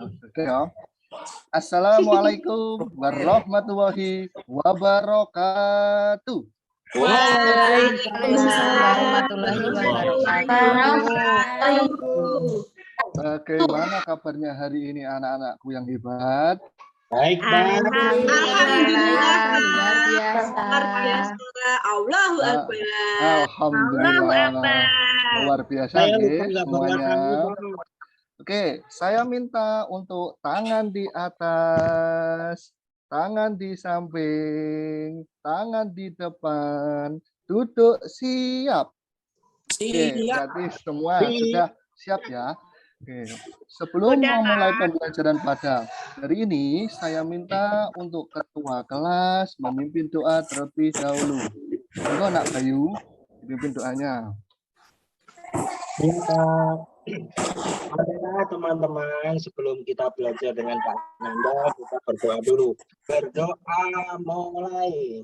Oke ya. Assalamualaikum warahmatullahi wabarakatuh. Waalaikumsalam warahmatullahi wabarakatuh. Bagaimana kabarnya hari ini anak-anakku yang hebat? Baik, Pak. Alhamdulillah, luar biasa. Allahu Akbar. Alhamdulillah. Luar biasa Saya nggih lupa nggak bawa semuanya. kamu. Oke, saya minta untuk tangan di atas, tangan di samping, tangan di depan, duduk siap. Oke, berarti semua sudah siap ya. Oke, sebelum memulai pembelajaran pada hari ini, saya minta untuk ketua kelas memimpin doa terlebih dahulu. Monggo Nak Bayu, pimpin doanya. Mari teman-teman, sebelum kita belajar dengan Pak Nanda, kita berdoa dulu. Berdoa mulai.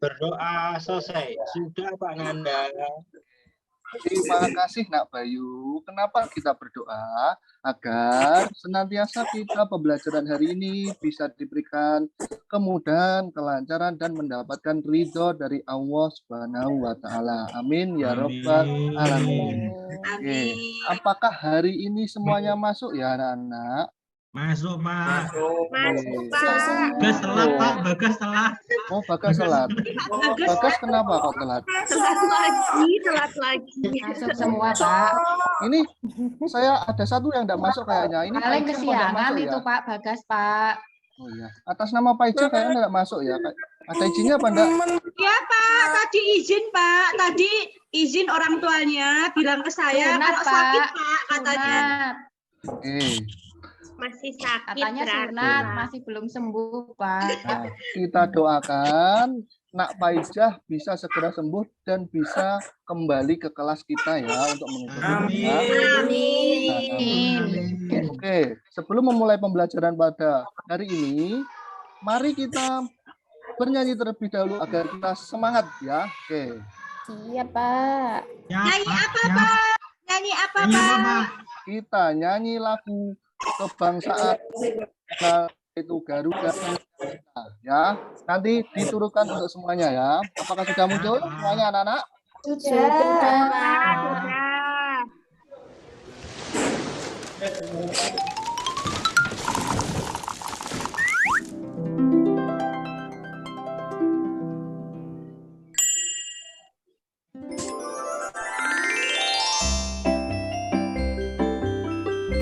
Berdoa selesai. Sudah Pak Nanda. Terima kasih Nak Bayu. Kenapa kita berdoa? Agar senantiasa kita pembelajaran hari ini bisa diberikan kemudahan, kelancaran, dan mendapatkan ridho dari Allah Subhanahu wa Ta'ala. Amin ya Rabbal Alamin. Oke, apakah hari ini semuanya masuk ya anak-anak? Masuk, Pak. Bagas telat, Pak. Bagas telat. Oh, Bagas telat. Bagas kenapa kok telat? Telat lagi. Masuk semua, Pak. Ini saya ada satu yang tidak masuk kayaknya. Ini Paling Pak Ijah kok nggak kesiangan masuk itu, ya? Pak Bagas, Pak. Oh iya. Atas nama Pak Ijah kayaknya tidak masuk ya. Ada izinnya apa enggak? Ya Pak, tadi izin Pak. Tadi izin orang tuanya bilang ke saya Sunat, kalau sakit Pak. Pak katanya. Sunat. Oke. Masih sakit. Katanya sunat, masih belum sembuh, Pak. Nah, kita doakan Nak Paijah bisa segera sembuh dan bisa kembali ke kelas kita ya untuk mengikuti kita. Amin. Oke, sebelum memulai pembelajaran pada hari ini, mari kita bernyanyi terlebih dahulu agar kita semangat ya. Oke. Iya, Pak. Nyanyi apa Pak? Nyanyi apa Nyanyi apa, Pak? Pak? Kita nyanyi lagu kebangsaan itu Garuda ya. Nanti diturunkan untuk semuanya ya. Apakah sudah muncul semuanya anak-anak?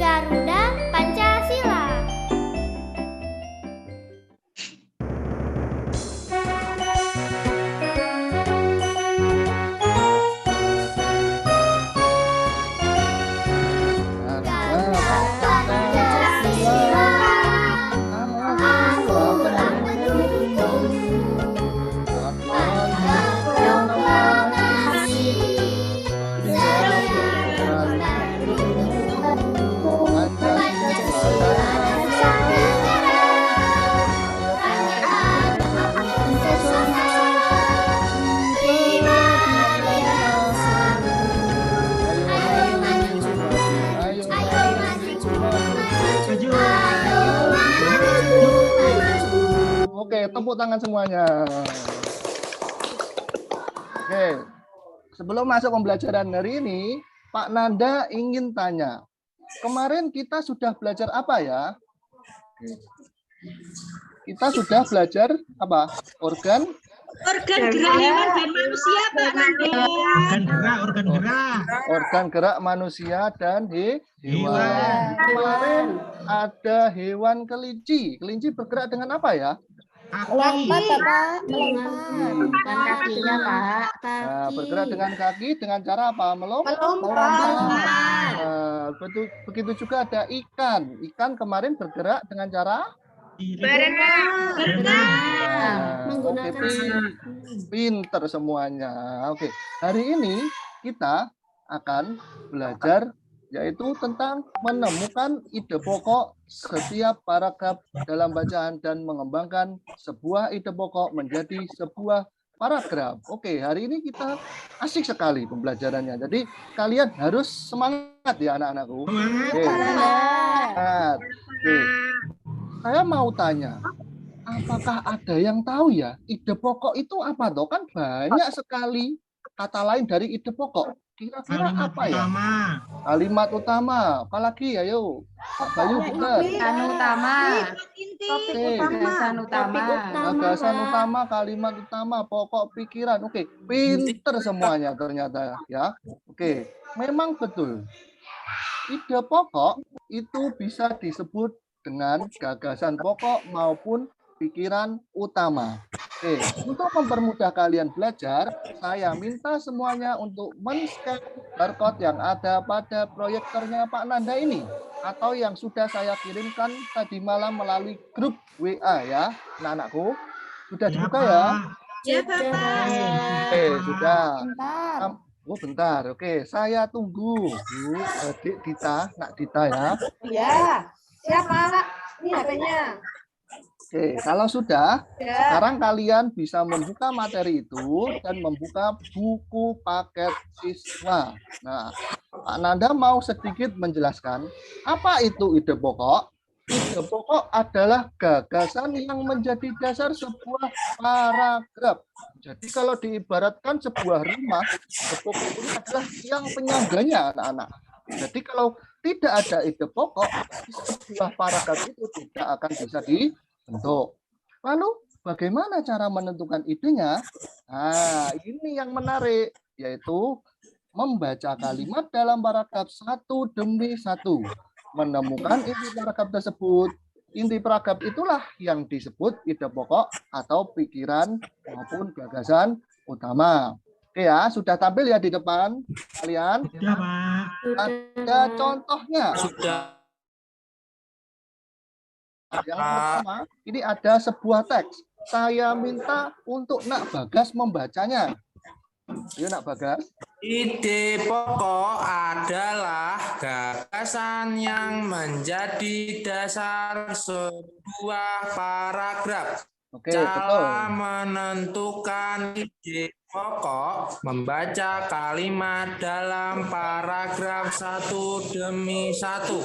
Garuda Pancasila. Oke, tepuk tangan semuanya. Oke, sebelum masuk pembelajaran hari ini, Pak Nanda ingin tanya. Kemarin kita sudah belajar apa ya? Kita sudah belajar apa? Organ Gerak hewan dan manusia Pak Nanda. Organ gerak manusia dan hewan. Kemarin ada hewan kelinci. Kelinci bergerak dengan apa ya? Melompat, Pak. Melompat. Dengan kakinya, Pak. Nah, bergerak dengan kaki dengan cara apa? Melompat. Nah, begitu juga ada ikan. Ikan kemarin bergerak dengan cara Berenang. Oke, pinter semuanya. Oke, hari ini kita akan belajar yaitu tentang menemukan ide pokok setiap paragraf dalam bacaan dan mengembangkan sebuah ide pokok menjadi sebuah paragraf. Oke, hari ini kita asik sekali pembelajarannya. Jadi kalian harus semangat ya anak-anakku. Semangat. Oke, semangat. Oke. Saya mau tanya, apakah ada yang tahu ya ide pokok itu apa toh? Kan banyak sekali kata lain dari ide pokok. Kira-kira Kalimat apa ya? utama. Kalimat utama. Apalagi ayo. Pak Bayu benar. Gagasan utama. Inti. Oke. Gagasan utama. Gagasan utama, kalimat utama, pokok pikiran. Oke, pinter semuanya ternyata ya. Oke, memang betul. Ide pokok itu bisa disebut dengan gagasan pokok maupun pikiran utama. Oke, untuk mempermudah kalian belajar, saya minta semuanya untuk men-scan barcode yang ada pada proyektornya Pak Nanda ini atau yang sudah saya kirimkan tadi malam melalui grup WA ya, anak-anakku. Sudah Ya, dibuka Pak. ya? Ya, Bapak. Oke, sudah. Bentar. Oh, bentar. Oke, saya tunggu. Bu, Adik Dita, Nak Dita ya. Ya, siapa? Ini HP-nya. Oke, kalau sudah, Ya. sekarang kalian bisa membuka materi itu dan membuka buku paket siswa. Nah, Pak Nanda mau sedikit menjelaskan apa itu ide pokok. Ide pokok adalah gagasan yang menjadi dasar sebuah paragraf. Jadi kalau diibaratkan sebuah rumah, ide pokok ini adalah tiang penyangganya anak-anak. Jadi kalau tidak ada ide pokok, sebuah paragraf itu tidak akan bisa dibentuk. Lalu bagaimana cara menentukan idenya? Nah, ini yang menarik, yaitu membaca kalimat dalam paragraf satu demi satu. Menemukan inti paragraf tersebut. Inti paragraf itulah yang disebut ide pokok atau pikiran maupun gagasan utama. Oke ya, sudah tampil ya di depan kalian. Ya, Pak. Ada contohnya. Sudah. Yang pertama, ini ada sebuah teks. Saya minta untuk Nak Bagas membacanya. Ayo Nak Bagas. Ide pokok adalah gagasan yang menjadi dasar sebuah paragraf. Oke, betul. Cara menentukan ide pokok, membaca kalimat dalam paragraf satu demi satu.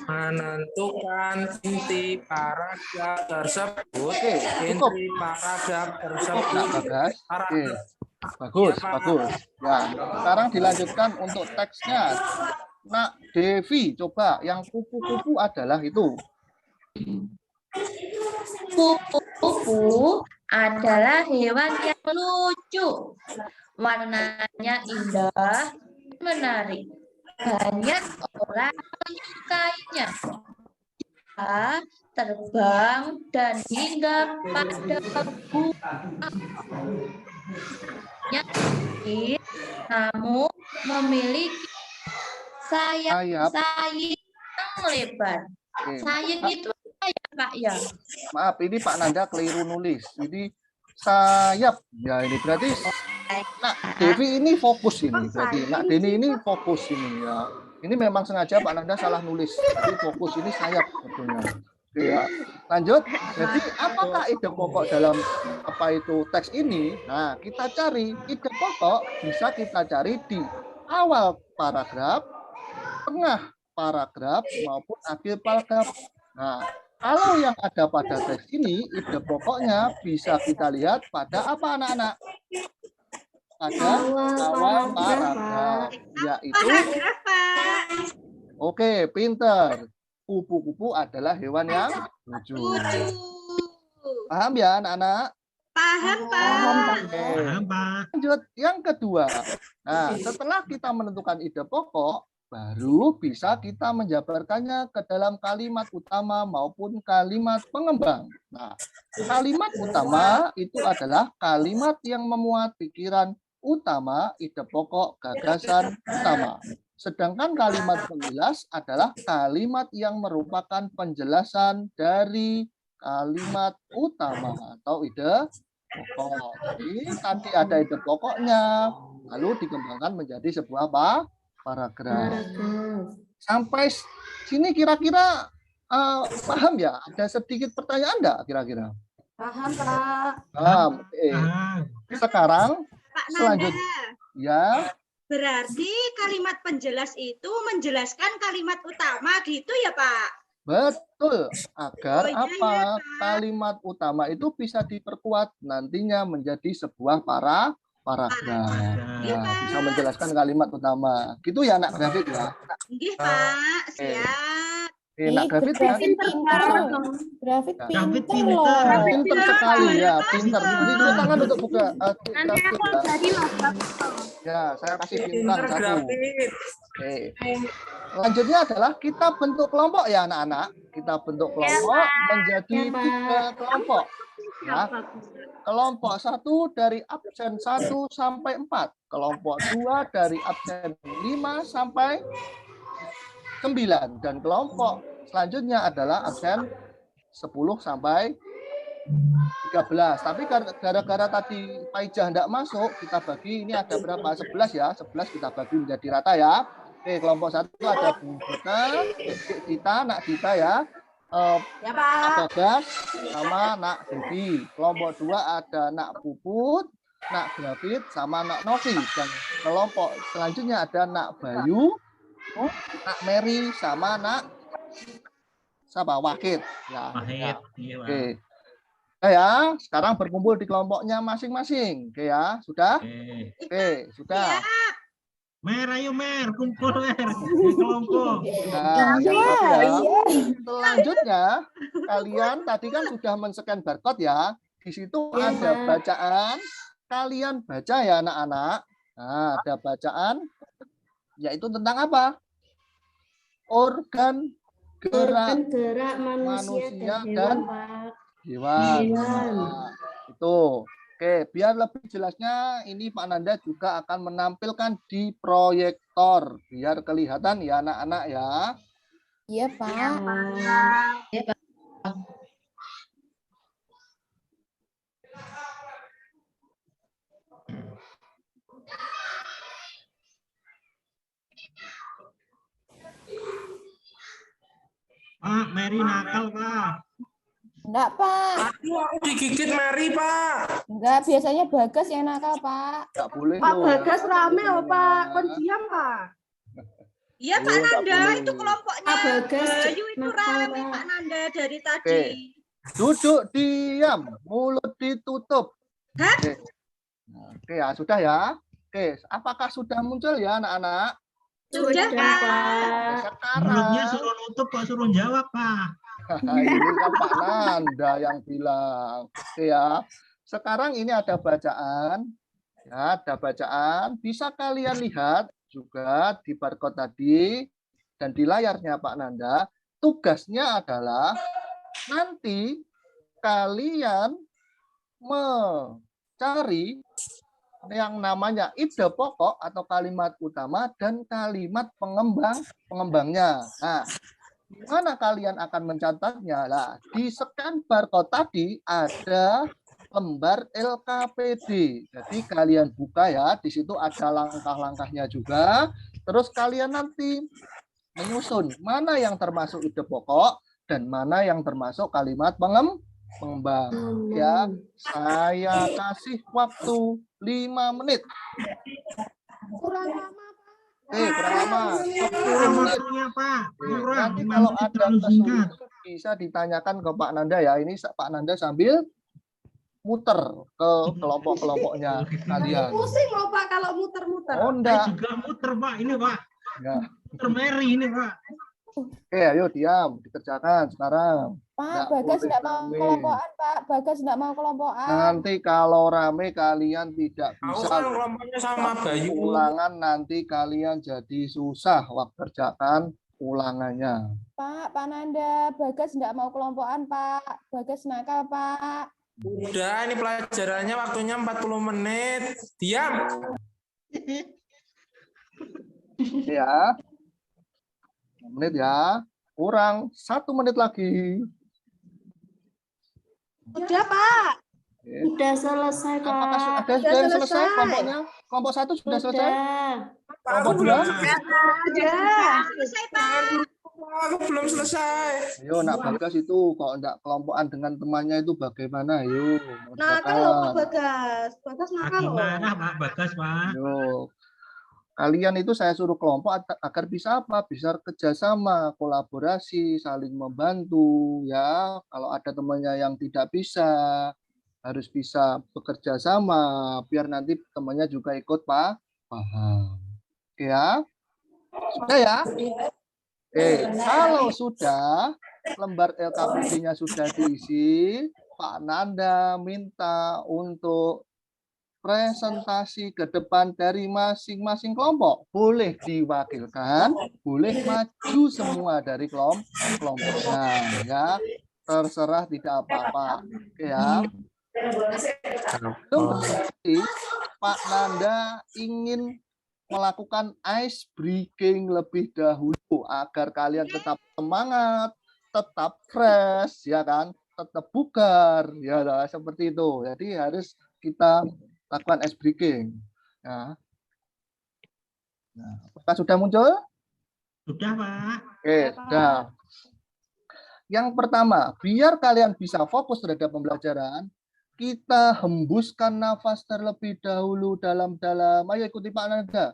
Menentukan inti paragraf tersebut. Oke, cukup. Inti paragraf Nak tersebut. Bagas. Oke. Bagus, bagus. Ya, sekarang dilanjutkan untuk teksnya. Nak Devi, coba yang kupu-kupu adalah itu. Kupu-kupu adalah hewan yang lucu. Warnanya indah, menarik. Banyak orang menyukainya. Dia terbang dan hingga pada bunga. Yang kecil, namun memiliki sayap yang lebar. Oke. Sayap itu apa ya, Pak ya? Maaf, ini Pak Nanda keliru nulis. Ini sayap. Ya, ini berarti Nak Devi ini fokus ini. Berarti Nak Deni ini fokus ini ya. Ini memang sengaja Pak Nanda salah nulis. Jadi fokus ini sayap sebetulnya. Oke ya. Lanjut. Jadi apakah ide pokok dalam apa itu teks ini? Nah, kita cari ide pokok bisa kita cari di awal paragraf, tengah paragraf maupun akhir paragraf. Nah, kalau yang ada pada teks ini, ide pokoknya bisa kita lihat pada apa anak-anak? Pada awal paragraf, yaitu Paragraf, Pak. oke, pinter. Kupu-kupu adalah hewan yang lucu. Lucu. Paham ya anak-anak? Paham, Pak. Oke. Paham, Pak. Lanjut, yang kedua. Nah, setelah kita menentukan ide pokok, baru bisa kita menjabarkannya ke dalam kalimat utama maupun kalimat pengembang. Nah, kalimat utama itu adalah kalimat yang memuat pikiran utama, ide pokok, gagasan utama. Sedangkan kalimat penjelas adalah kalimat yang merupakan penjelasan dari kalimat utama atau ide pokok. Jadi tadi ada ide pokoknya, lalu dikembangkan menjadi sebuah paragraf. Sampai sini kira-kira paham ya? Ada sedikit pertanyaan enggak kira-kira? Paham, Pak. Paham. Oke. Ah, Sekarang Pak Nanda, selanjutnya ya. berarti kalimat penjelas itu menjelaskan kalimat utama gitu ya, Pak? Betul, agar Oh, iya, apa? iya, Pak. Kalimat utama itu bisa diperkuat nantinya menjadi sebuah paragraf. Iya, Ya, Pak. bisa menjelaskan kalimat utama. Gitu ya, Nak David ya. Nggih, Pak. Siap. Oke, Nak David ya. David David pinter loh. pinter. Pinter sekali ya, pinter. Jadi dua tangan untuk buka. Nanti aku ya. jadi loh. Ya, saya kasih bintang Pinter satu. David. Oke. Selanjutnya adalah kita bentuk kelompok ya anak-anak. Kita bentuk kelompok menjadi 3 kelompok. Ya. Kelompok 1 dari absen 1 sampai 4. Kelompok 2 dari absen 5 sampai 9. Dan kelompok selanjutnya adalah absen 10 sampai 13. Tapi gara-gara tadi Paijah tidak masuk, kita bagi ini ada berapa? 11 ya. 11 kita bagi menjadi rata ya. Oke, kelompok 1 ada Bu Dita, Dita, Nak Dita ya. Ya, Pak. Bagas sama Nak Devi. Kelompok 2 ada Nak Puput, Nak David sama Nak Novi. Dan kelompok selanjutnya ada Nak Bayu, Nak Mary sama Nak siapa? Wahid. Ya. Wahid. Iya, Pak. Oke. Oke ya, sekarang berkumpul di kelompoknya masing-masing. Oke ya, sudah? Oke. Oke, sudah. Mer, ayo Mer, kumpul Mer. Di kelompok. Nah, yang tadi ya. Selanjutnya, kalian tadi kan sudah men-scan barcode ya. Di situ ada bacaan. Kalian baca ya anak-anak. Nah, ada bacaan. Yaitu tentang apa? Organ gerak Gerak manusia dan hewan. Nah, itu. Oke, biar lebih jelasnya ini Pak Nanda juga akan menampilkan di proyektor biar kelihatan ya anak-anak ya. Iya, Pak. Pak, Mary nakal, Pak. Enggak, Pak. Aku digigit Mary, Pak. Enggak, biasanya Bagas yang nakal, Pak. Enggak boleh Pak loh. Bagas rame loh, Pak. Kon diam, Pak. Iya, Pak Oh, nggak Nanda, boleh. itu kelompoknya Pak Bagas Bayu itu nakal, rame, Pak. Pak Nanda dari tadi. Oke. Duduk diam, mulut ditutup. Hah? Oke. Nah, oke ya, sudah ya. Oke, apakah sudah muncul ya anak-anak? Sudah, Pak. Sekarang Mulutnya suruh nutup, kok suruh jawab, Pak. ini kan Pak Nanda yang bilang. Oke ya. Sekarang ini ada bacaan. Ya, ada bacaan. Bisa kalian lihat juga di barcode tadi dan di layarnya Pak Nanda. Tugasnya adalah nanti kalian mencari yang namanya ide pokok atau kalimat utama dan kalimat pengembangnya. Nah, di mana kalian akan mencatatnya? Lah, di scan barcode tadi ada lembar LKPD. Jadi kalian buka ya, di situ ada langkah-langkahnya juga. Terus kalian nanti menyusun mana yang termasuk ide pokok dan mana yang termasuk kalimat pengembang. Ya, saya kasih waktu 5 menit. Kurang lama. Kurang lama. 10 Kurang menit. waktunya, Pak. Kurang. Nanti 5 kalau menit ada terlalu singkat. kesulitan bisa ditanyakan ke Pak Nanda ya. Ini Pak Nanda sambil muter ke kelompok-kelompoknya kalian. Pusing loh, Pak, kalau muter-muter. Oh, Saya enggak. juga muter, Pak. Ini, Pak. Ya. Muter Mary ini, Pak. Oke, ayo diam, dikerjakan sekarang. Pak, Nggak Bagas boleh enggak mau rame. kelompokan, Pak. Bagas enggak mau kelompokan. Nanti kalau rame kalian tidak Aku bisa kan kelompoknya sama Bayu. ulangan, nanti kalian jadi susah waktu kerjakan ulangannya. Pak Nanda, Bagas enggak mau kelompokan, Pak. Bagas nakal, Pak. Udah, ini pelajarannya waktunya 40 menit. Diam. Ya. 6 menit ya. Kurang 1 menit lagi. Udah, Pak. Oke. Udah selesai, Apakah Pak. ada sudah selesai kelompoknya? Kelompok 1 sudah selesai? Kelompok 2? Sudah selesai, Pak. Aku belum selesai. Ayo, nak Bagas itu kalau enggak kelompokan dengan temannya itu bagaimana? Ayo, Nakal loh Pak Bagas. Bagas nakal Lagi loh. marah Pak Bagas, Pak. Ayo. Kalian itu saya suruh kelompok agar bisa apa? Bisa kerjasama, kolaborasi, saling membantu ya. Kalau ada temannya yang tidak bisa, harus bisa bekerja sama biar nanti temannya juga ikut paham. Oke ya? Sudah ya? Kalau sudah lembar LKPD-nya sudah diisi, Pak Nanda minta untuk presentasi ke depan dari masing-masing kelompok. Boleh diwakilkan, boleh maju semua dari kelompoknya ya. Terserah, tidak apa-apa. Oke ya. Itu berarti Pak Nanda ingin melakukan ice breaking lebih dahulu agar kalian tetap semangat, tetap fresh ya kan, tetap bugar ya seperti itu. Jadi harus kita lakukan ice breaking. Ya. Nah, apakah sudah muncul? Sudah, Pak. Oke, sudah. Yang pertama, biar kalian bisa fokus terhadap pembelajaran, kita hembuskan nafas terlebih dahulu dalam-dalam. Ayo ikuti Pak Nanda.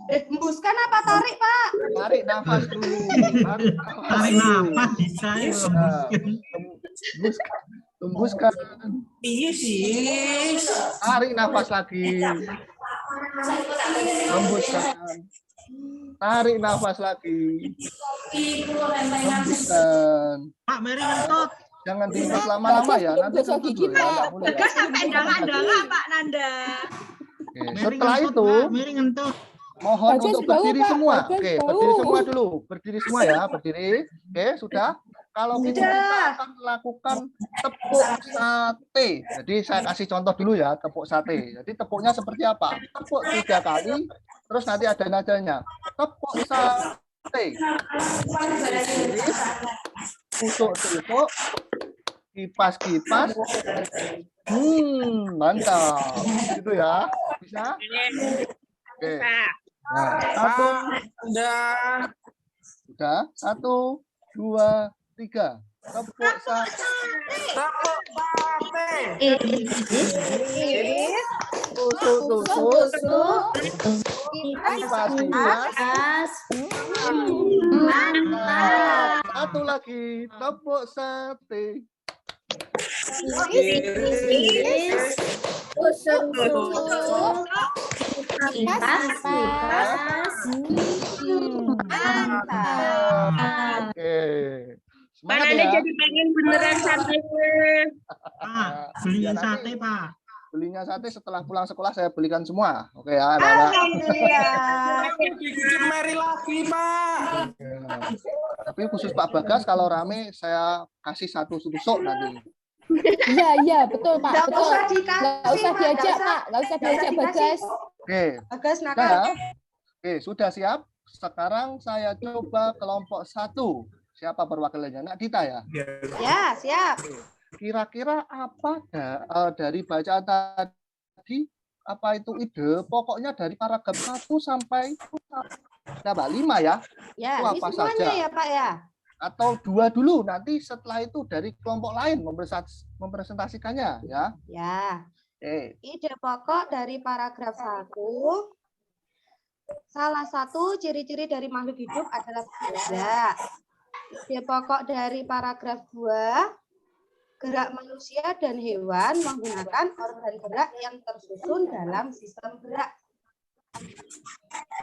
Hembuskan apa tarik Pak? Tarik nafas dulu. Tarik nafas bisa ya. Hembuskan. Iya sih. Tarik nafas lagi. Hembuskan. Tarik nafas lagi. Hembuskan. Pak Mary ngentut. Jangan diingat lama-lama ya. Nanti kentut loh ya. Nggak boleh ya. Bagas sampai dangak-dangak Pak Nanda. Oke, setelah itu Mary ngentut. mohon Bagas untuk bau, berdiri Pak. semua. Bagas Oke, bau. berdiri semua dulu. Berdiri semua ya, berdiri. Oke, sudah. Kalau kita akan melakukan tepuk sate. Jadi saya kasih contoh dulu ya, tepuk sate. Jadi tepuknya seperti apa? Tepuk 3 kali, terus nanti ada nadanya. Tepuk sate. Tusuk-tusuk. Kipas-kipas. Mantap. Gitu ya. Bisa? Oke. Nah, satu. Udah. Sudah. 1, 2, 3. Tepuk sate. Tepuk sate. Tusuk-tusuk. Kipas-kipas. Mantap. Satu lagi. Tepuk sate. Oke. Semangat Nanda ya. jadi pengen beneran sate. Pak, beliin sate, Pak. Belinya sate setelah pulang sekolah saya belikan semua. Oke ya, anak-anak. Alhamdulillah. Bikin Mary lagi, Pak. Ya. Tapi khusus Pak Bagas kalau rame saya kasih 1 tusuk nanti. Iya, betul Pak, Nggak betul. usah dikasih, Nggak usah Pak, diajak nggak Pak, nggak usah diajak dikasih. Bagas. Oke, Bagas sudah nakal. ya? Oke, sudah siap. Sekarang saya coba kelompok 1. Siapa perwakilannya? Nak Dita ya? Ya, siap. Kira-kira apa dari bacaan tadi? Apa itu ide? Pokoknya dari paragraf 1 sampai berapa? 5 ya? Ya, Itu ini apa semuanya saja? ya Pak ya. Atau 2 dulu, nanti setelah itu dari kelompok lain mempresentasikannya ya. Ya. Oke. Ide pokok dari paragraf 1. Salah satu ciri-ciri dari makhluk hidup adalah gerak. Ide pokok dari paragraf 2. Gerak manusia dan hewan menggunakan organ gerak yang tersusun dalam sistem gerak.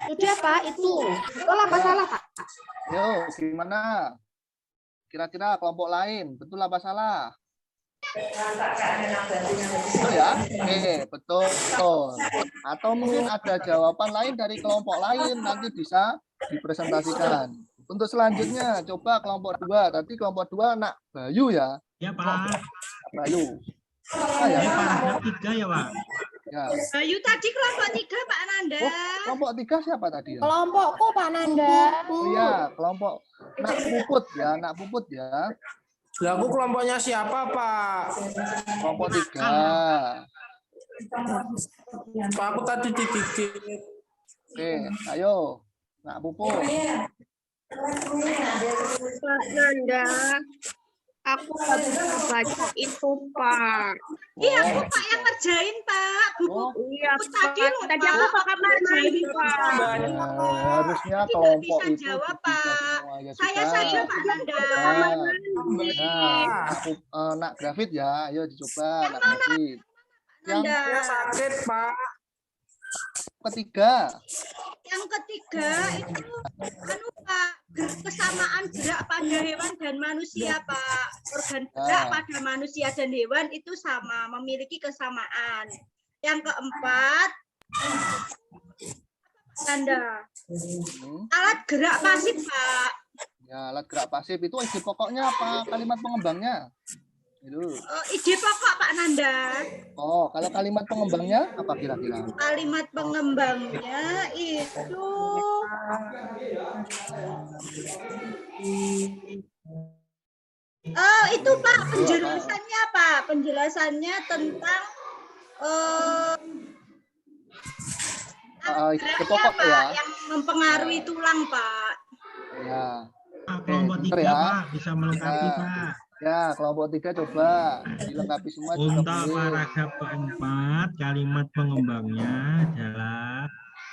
Sudah Pak, itu. Betul apa salah Pak? Yo, gimana? Kira-kira kelompok lain, betul apa salah? Betul ya? Oke, betul, betul. Atau mungkin ada jawaban lain dari kelompok lain, nanti bisa dipresentasikan. Untuk selanjutnya, coba kelompok 2. Tadi kelompok 2 Nak Bayu ya? Ya, Pak. Bayu. Apa ya? Ini paragraf 3 ya, Pak. Ya. Bayu tadi kelompok 3 Pak Nanda. Oh, kelompok 3 siapa tadi ya? Kelompokku Pak Nanda. Oh iya, kelompok Nak Puput ya, Nak Puput ya. Lah aku kelompoknya siapa, Pak? Kelompok 3. Pak, aku tadi digigit. Oke, ayo. Nak Puput. Pak Nanda, aku nggak bisa baca itu, Pak. Iya, aku Pak yang ngerjain, Pak. Buku Iya, tadi loh, Tadi aku Pak ngerjain, Pak. Harusnya Tidak kelompok bisa itu jawab, bisa Pak. semua ya Saya sudah. saja, Pak Nanda. Nah, aku nak Grafit ya, ayo dicoba nak Grafit. Yang Dia sakit, Pak. ketiga, Yang ketiga itu anu Pak, kesamaan gerak pada hewan dan manusia, Pak. Organ gerak pada manusia dan hewan itu sama, memiliki kesamaan. Yang keempat, Anda alat gerak pasif, Pak. ya alat gerak pasif itu ide pokoknya apa? Kalimat pengembangnya? Itu. Ide pokok Pak Nanda. Oh, kalau kalimat pengembangnya apa kira-kira? Kalimat pengembangnya itu itu Pak penjelasannya Pak, penjelasannya tentang Ide pokok Pak, ya. yang mempengaruhi tulang Pak. Ya. Kelompok pinter 3 ya. Pak bisa melengkapi Ya. Pak. Ya, kelompok 3 coba dilengkapi semua juga Untuk boleh. paragraf keempat, kalimat pengembangnya adalah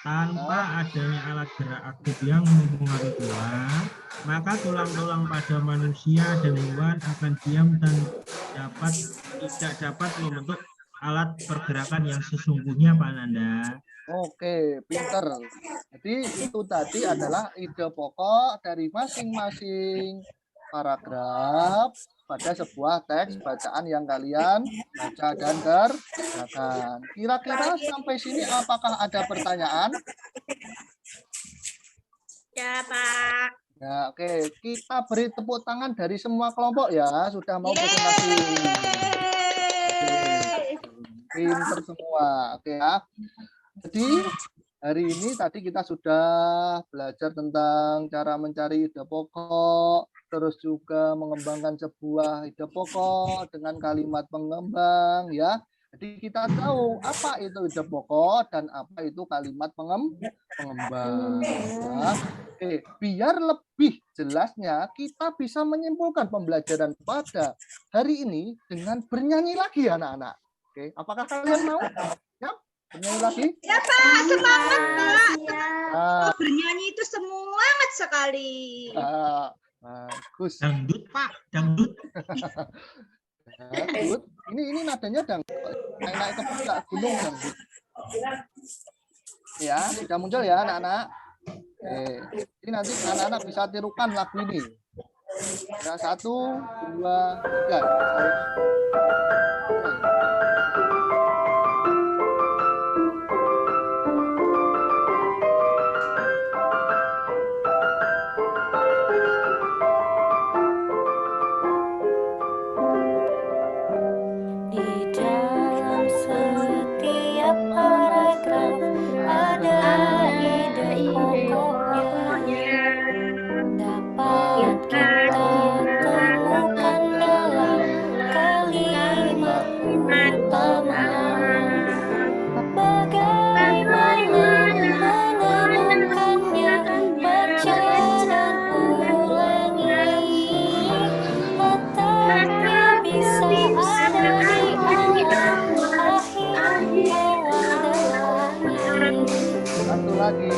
tanpa adanya alat gerak aktif yang mempengaruhi tulang, maka tulang-tulang pada manusia dan hewan akan diam dan tidak dapat membentuk alat pergerakan yang sesungguhnya, Pak Nanda. Oke, pinter. Jadi itu tadi adalah ide pokok dari masing-masing paragraf pada sebuah teks bacaan yang kalian baca dan kerjakan. Kira-kira sampai sini apakah ada pertanyaan? Ya Pak. Ya, oke. Kita beri tepuk tangan dari semua kelompok ya. Sudah mau presentasi. Pinter semua. Oke ya. Jadi hari ini tadi kita sudah belajar tentang cara mencari ide pokok, terus juga mengembangkan sebuah ide pokok dengan kalimat pengembang ya. Jadi kita tahu apa itu ide pokok dan apa itu kalimat pengembang. Ya. Oke, biar lebih jelasnya kita bisa menyimpulkan pembelajaran pada hari ini dengan bernyanyi lagi anak-anak. Oke, apakah kalian mau? Ya, bernyanyi lagi? Ya Pak, semangat Pak. Bernyanyi itu semangat sekali. Bagus. Dangdut Pak, dangdut. Dangdut. Ini nadanya dangdut. Naik ke puncak gunung dangdut. Ya, sudah muncul ya anak-anak. Ini nanti anak-anak bisa tirukan lagu ini. Ya, 1, 2, 3. Satu lagi.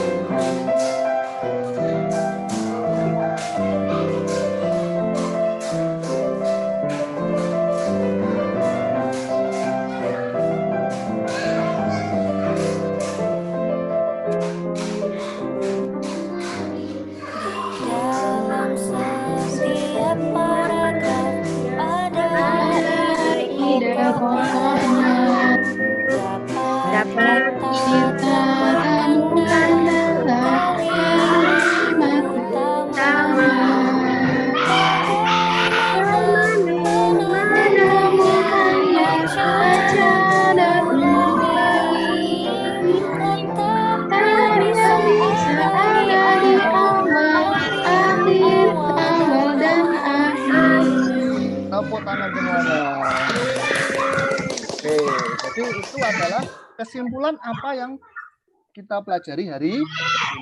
Dalam setiap paragraf ada ide pokoknya. Dapat kita temukan dalam kalimat utama. Menemukannya baca dan ulangi. Letaknya bisa ada di awal, akhir, awal dan akhir. Tepuk tangan semuanya. Oke, jadi itu adalah kesimpulan apa yang kita pelajari hari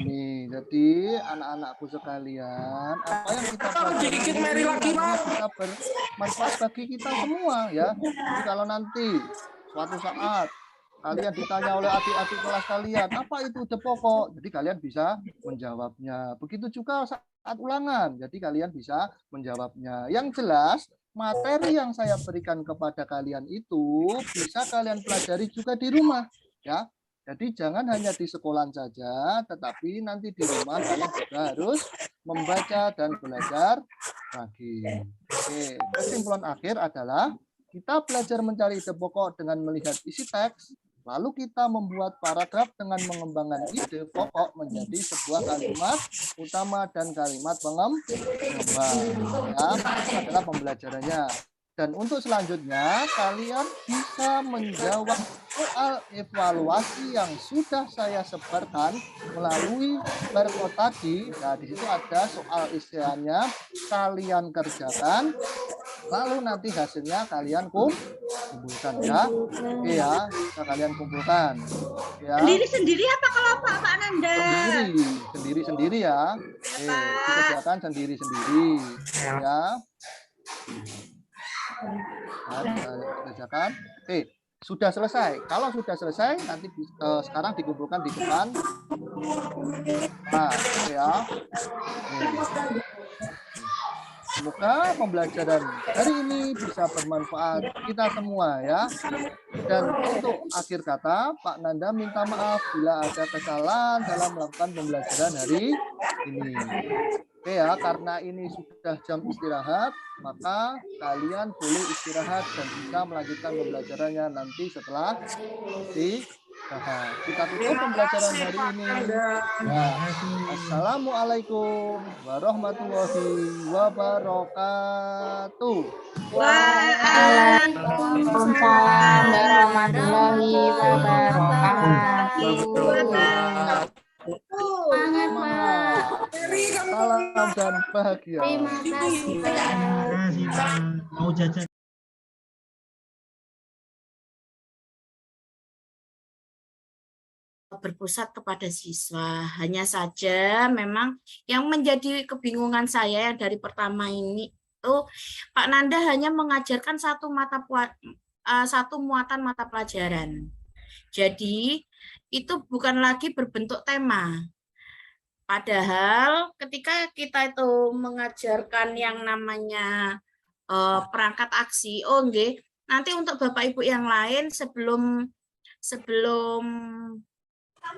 ini. Jadi anak-anakku sekalian, apa yang kita pelajari ini nantinya bisa bermanfaat bagi kita semua ya. Jadi kalau nanti suatu saat kalian ditanya oleh adik-adik kelas kalian, apa itu ide pokok? Jadi kalian bisa menjawabnya. Begitu juga saat ulangan, jadi kalian bisa menjawabnya. Yang jelas, materi yang saya berikan kepada kalian itu bisa kalian pelajari juga di rumah, ya. Jadi jangan hanya di sekolah saja, tetapi nanti di rumah kalian juga harus membaca dan belajar lagi. Oke, kesimpulan akhir adalah kita belajar mencari ide pokok dengan melihat isi teks, lalu kita membuat paragraf dengan mengembangkan ide pokok menjadi sebuah kalimat utama dan kalimat pengembang. Ya, itu adalah pembelajarannya. Dan untuk selanjutnya, kalian bisa menjawab soal evaluasi yang sudah saya sebarkan melalui barcode tadi. Nah, di situ ada soal isiannya, kalian kerjakan, lalu nanti hasilnya kalian kumpulkan ya. Oke ya, bisa kalian kumpulkan. Ya. Sendiri-sendiri apa kelompok Pak Nanda? Sendiri-sendiri ya. Dikerjakan sendiri-sendiri ya. Nah, kerjakan. Oke, sudah selesai. Kalau sudah selesai, nanti sekarang dikumpulkan di depan. Nah, ya. Semoga pembelajaran hari ini bisa bermanfaat kita semua ya. Dan untuk akhir kata, Pak Nanda minta maaf bila ada kesalahan dalam melakukan pembelajaran hari ini. Oke ya, karena ini sudah jam istirahat, maka kalian boleh istirahat dan bisa melanjutkan pembelajarannya nanti setelah istirahat. Kita tutup pembelajaran hari ini. Nah, assalamualaikum warahmatullahi wabarakatuh. Waalaikumsalam warahmatullahi wabarakatuh. Semangat. Salam dan bahagia. Terima kasih. Mau jajan. Berpusat kepada siswa. Hanya saja memang yang menjadi kebingungan saya yang dari pertama ini itu Pak Nanda hanya mengajarkan satu muatan mata pelajaran. Jadi itu bukan lagi berbentuk tema. Padahal ketika kita itu mengajarkan yang namanya perangkat aksi, nanti untuk Bapak Ibu yang lain sebelum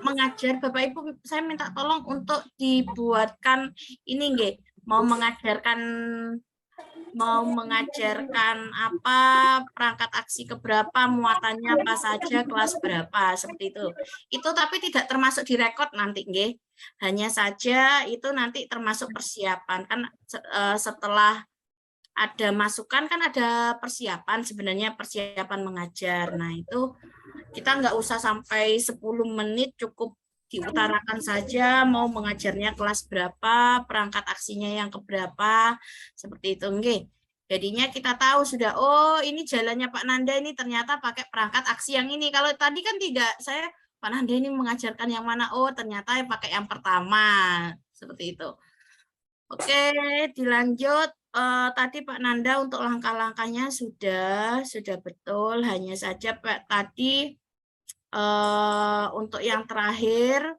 mengajar, Bapak Ibu saya minta tolong untuk dibuatkan ini mau mengajarkan apa perangkat aksi keberapa, muatannya apa saja, kelas berapa, seperti itu. Itu tapi tidak termasuk direkod nanti hanya saja itu nanti termasuk persiapan kan setelah ada masukan kan ada persiapan, sebenarnya persiapan mengajar. Nah itu kita nggak usah sampai 10 menit, cukup diutarakan saja mau mengajarnya kelas berapa, perangkat aksinya yang keberapa, seperti itu. Jadinya kita tahu sudah, oh ini jalannya Pak Nanda ini ternyata pakai perangkat aksi yang ini. Kalau tadi kan tidak, saya Pak Nanda ini mengajarkan yang mana, oh ternyata pakai yang pertama, seperti itu. Oke, dilanjut. Tadi Pak Nanda untuk langkah-langkahnya sudah betul, hanya saja Pak tadi untuk yang terakhir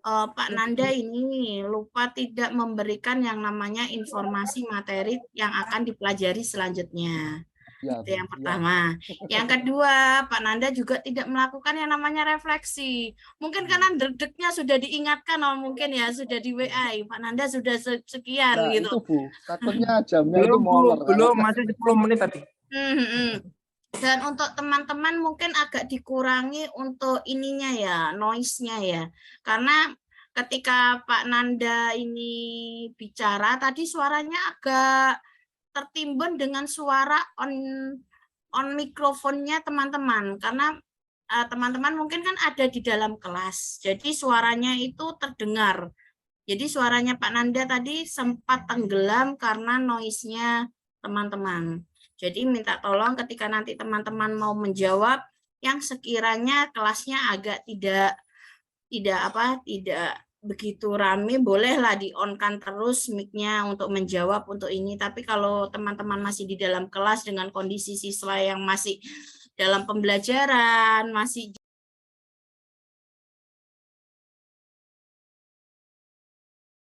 Pak Nanda ini lupa tidak memberikan yang namanya informasi materi yang akan dipelajari selanjutnya. Ya, itu yang pertama. Yang kedua, Pak Nanda juga tidak melakukan yang namanya refleksi. Mungkin karena deg-degnya sudah diingatkan, mungkin ya sudah di WA, Pak Nanda sudah sekian gitu. Itu Bu, takutnya jamnya itu molor. Belum, masih 10 menit tadi. Dan untuk teman-teman mungkin agak dikurangi untuk ininya ya, noise-nya ya. Karena ketika Pak Nanda ini bicara, tadi suaranya agak tertimbun dengan suara on mikrofonnya teman-teman, karena teman-teman mungkin kan ada di dalam kelas, jadi suaranya itu terdengar. Jadi suaranya Pak Nanda tadi sempat tenggelam karena noise-nya teman-teman. Jadi minta tolong ketika nanti teman-teman mau menjawab yang sekiranya kelasnya agak tidak tidak begitu rame, bolehlah di-on-kan terus mic-nya untuk menjawab untuk ini. Tapi kalau teman-teman masih di dalam kelas dengan kondisi siswa yang masih dalam pembelajaran, masih